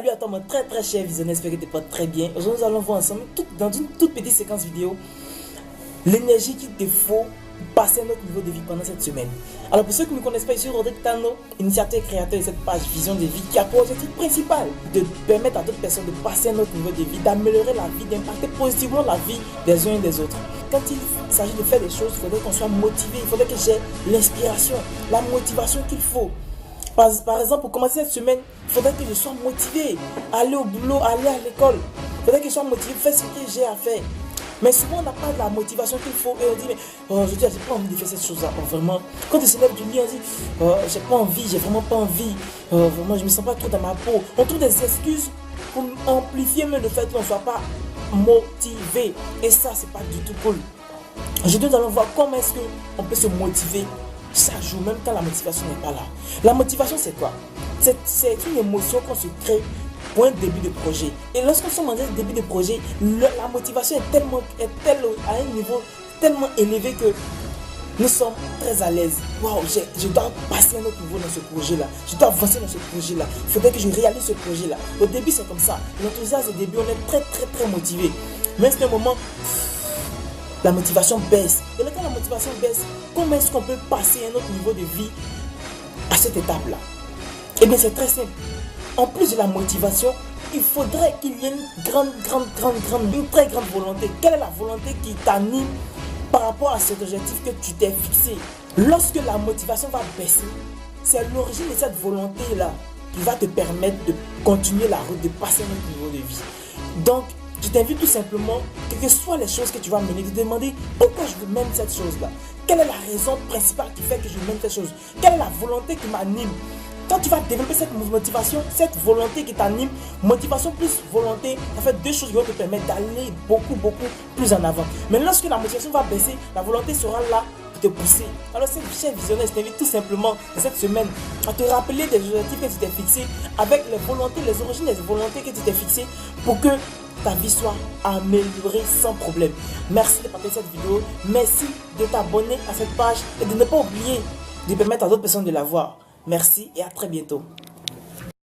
Salut à toi mon très cher visionnaire, j'espère que tu te portes très bien. Aujourd'hui nous allons voir ensemble dans une toute petite séquence vidéo l'énergie qu'il te faut pour passer à notre niveau de vie pendant cette semaine. Alors pour ceux qui ne me connaissent pas, je suis Rodrigue Tano, initiateur et créateur de cette page Vision de vie qui a pour objectif principal de permettre à d'autres personnes de passer à notre niveau de vie, d'améliorer la vie, d'impacter positivement la vie des uns et des autres. Quand il s'agit de faire des choses, il faudrait qu'on soit motivé, il faudrait que j'ai l'inspiration, la motivation qu'il faut. Par exemple, pour commencer cette semaine, il faudrait que je sois motivé à aller au boulot, à aller à l'école. Il faudrait que je sois motivé pour faire ce que j'ai à faire. Mais souvent, on n'a pas de la motivation qu'il faut. Et on dit, mais je dis, j'ai pas envie de faire cette chose-là. Vraiment, quand on se lève du lit, on dit, j'ai pas envie, j'ai vraiment pas envie. Vraiment, je me sens pas trop dans ma peau. On trouve des excuses pour amplifier même le fait qu'on ne soit pas motivé. Et ça, c'est pas du tout cool. Aujourd'hui, nous allons voir comment est-ce qu'on peut se motiver chaque jour, même quand la motivation n'est pas là. La motivation, c'est quoi? C'est une émotion qu'on se crée pour un début de projet. Et lorsqu'on sommes dans un début de projet, la motivation est à un niveau tellement élevé que nous sommes très à l'aise. Waouh, je dois passer à un autre niveau dans ce projet-là. Je dois avancer dans ce projet-là. Il faudrait que je réalise ce projet-là. Au début, c'est comme ça. L'enthousiasme au début, on est très motivé. Mais c'est un moment, la motivation baisse. Et quand la motivation baisse, comment est-ce qu'on peut passer à un autre niveau de vie à cette étape-là? Eh bien, c'est très simple. En plus de la motivation, il faudrait qu'il y ait une très grande volonté. Quelle est la volonté qui t'anime par rapport à cet objectif que tu t'es fixé? Lorsque la motivation va baisser, c'est l'origine de cette volonté-là qui va te permettre de continuer la route, de passer à un autre niveau de vie. Donc, je t'invite tout simplement, quelles que soient les choses que tu vas mener, de demander pourquoi je veux mène cette chose-là. Quelle est la raison principale qui fait que je mène cette chose? Quelle est la volonté qui m'anime? Quand tu vas développer cette motivation, cette volonté qui t'anime, motivation plus volonté, ça fait deux choses qui vont te permettre d'aller beaucoup plus en avant. Mais lorsque la motivation va baisser, la volonté sera là pour te pousser. Alors cette chaîne visionnaire, je t'invite tout simplement cette semaine à te rappeler des objectifs que tu t'es fixés avec les volontés, les origines des volontés que tu t'es fixées pour que ta vie soit améliorée sans problème. Merci de partager cette vidéo. Merci de t'abonner à cette page et de ne pas oublier de permettre à d'autres personnes de la voir. Merci et à très bientôt.